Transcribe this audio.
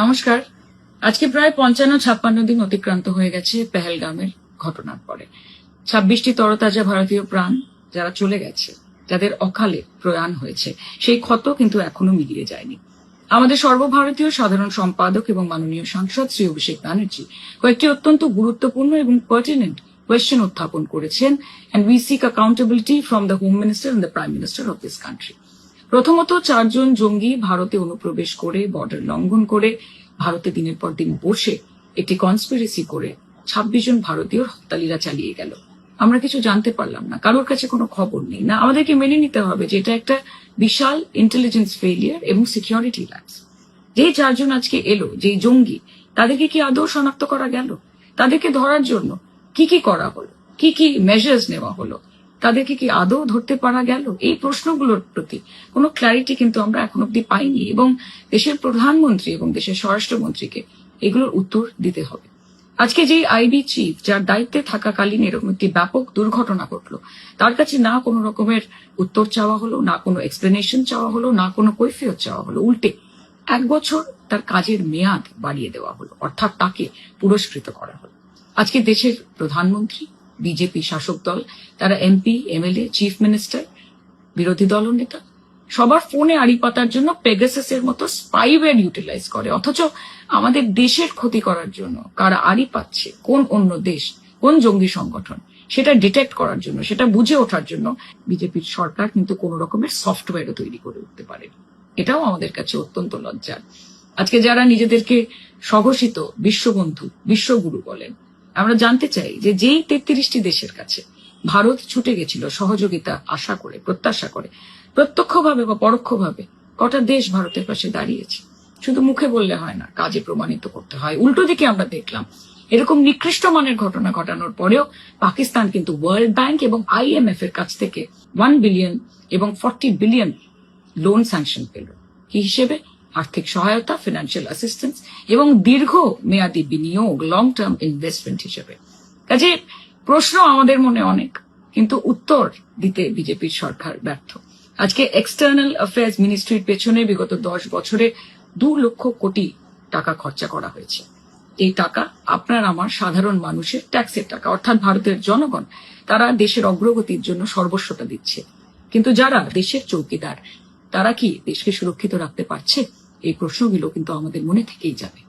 নমস্কার। আজকে প্রায় ৫৫-৫৬ দিন অতিক্রান্ত হয়ে গেছে পেহেলগামের ঘটনার পরে। ২৬টি তরতাজা ভারতীয় প্রাণ যারা চলে গেছে, যাদের অকালে প্রয়াণ হয়েছে, সেই ক্ষত কিন্তু এখনো মিলিয়ে যায়নি। আমাদের সর্বভারতীয় সাধারণ সম্পাদক এবং মাননীয় সাংসদ শ্রী অভিষেক ব্যানার্জি কয়েকটি অত্যন্ত গুরুত্বপূর্ণ এবং পার্টিনেন্ট কোয়েশ্চেন উত্থাপন করেছেন, and we seek accountability from the Home Minister and the Prime Minister of this country. প্রথমত, 4 জন জঙ্গি ভারতে অনুপ্রবেশ করে, বর্ডার লঙ্ঘন করে, ভারতে দিনের পর দিন বসে একটি কনস্পিরেসি করে ২৬ জন ভারতীয় হত্যালীলা চালিয়ে গেল। আমরা কিছু জানতে পারলাম না, কারোর কাছে কোনো খবর নেই না। আমাদেরকে মেনে নিতে হবে যে এটা একটা বিশাল ইন্টেলিজেন্স ফেলিয়ার এবং সিকিউরিটি ল্যাপস। যেই 4 জন আজকে এলো, যেই জঙ্গি, তাদেরকে কি আদৌ শনাক্ত করা গেল? তাদেরকে ধরার জন্য কি কি করা হলো, কি কি মেজার্স নেওয়া হলো, তাদেরকে কি আদৌ ধরতে পারা গেল? এই প্রশ্নগুলোর প্রতি কোনো ক্ল্যারিটি কিন্তু আমরা এখন অব্দি পাইনি, এবং দেশের প্রধানমন্ত্রী এবং দেশের স্বরাষ্ট্রমন্ত্রীকে এগুলোর উত্তর দিতে হবে। আজকে যে আইবি চিফ, যার দায়িত্বে থাকাকালীন এরকম একটি ব্যাপক দুর্ঘটনা ঘটলো, তার কাছে না কোনো রকমের উত্তর চাওয়া হলো, না কোনো এক্সপ্লেনেশন চাওয়া হলো, না কোনো কৈফিয়ত চাওয়া হলো। উল্টে 1 বছর তার কাজের মেয়াদ বাড়িয়ে দেওয়া হলো, অর্থাৎ তাকে পুরস্কৃত করা হলো। আজকে দেশের প্রধানমন্ত্রী, বিজেপি শাসক দল, তারা এমপি, এমএলএ, চিফ মিনিস্টার, বিরোধী দলনেতা সবার ফোনে আড়ি পাতার জন্য পেগাসাসের মতো স্পাইওয়্যার ইউটিলাইজ করে, অথচ আমাদের দেশের ক্ষতি করার জন্য কারা আড়ি পাচ্ছে, কোন অন্য দেশ, কোন জঙ্গি সংগঠন, সেটা ডিটেক্ট করার জন্য, সেটা বুঝে ওঠার জন্য বিজেপির সরকার কিন্তু কোন রকমের সফটওয়্যারও তৈরি করে উঠতে পারে। এটাও আমাদের কাছে অত্যন্ত লজ্জার। আজকে যারা নিজেদেরকে স্বঘোষিত বিশ্ববন্ধু, বিশ্বগুরু বলেন, আমরা জানতে চাই যে যেই 33টি দেশের কাছে ভারত ছুটে গেছিল সহযোগিতা আশা করে, প্রত্যাশা করে, প্রত্যক্ষভাবে বা পরোক্ষভাবে কটা দেশ ভারতের পাশে দাঁড়িয়েছে? শুধু মুখে বললে হয় না, কাজে প্রমাণিত করতে হয়। উল্টো দিকে আমরা দেখলাম এরকম নিকৃষ্ট মানের ঘটনা ঘটানোর পরেও পাকিস্তান কিন্তু ওয়ার্ল্ড ব্যাংক এবং IMF এর কাছ থেকে 1 বিলিয়ন এবং 40 বিলিয়ন লোন স্যাংশন পেল। কি হিসেবে? আর্থিক সহায়তা, ফিনান্সিয়াল অ্যাসিস্ট্যান্স এবং দীর্ঘ মেয়াদী বিনিয়োগ, লং টার্ম ইনভেস্টমেন্ট হিসেবে। কাজে প্রশ্ন আমাদের মনে অনেক, কিন্তু উত্তর দিতে বিজেপির সরকার ব্যর্থ। আজকে এক্সটার্নাল অ্যাফেয়ার্স মিনিস্ট্রির পেছনে বিগত 10 বছরে 2 লক্ষ কোটি টাকা খরচা করা হয়েছে। এই টাকা আপনার আমার সাধারণ মানুষের ট্যাক্সের টাকা, অর্থাৎ ভারতের জনগণ, তারা দেশের অগ্রগতির জন্য সর্বস্বতা দিচ্ছে। কিন্তু যারা দেশের চৌকিদার, তারা কি দেশকে সুরক্ষিত রাখতে পারছে? এই প্রশ্নগুলো কিন্তু আমাদের মনে থেকেই যাবে।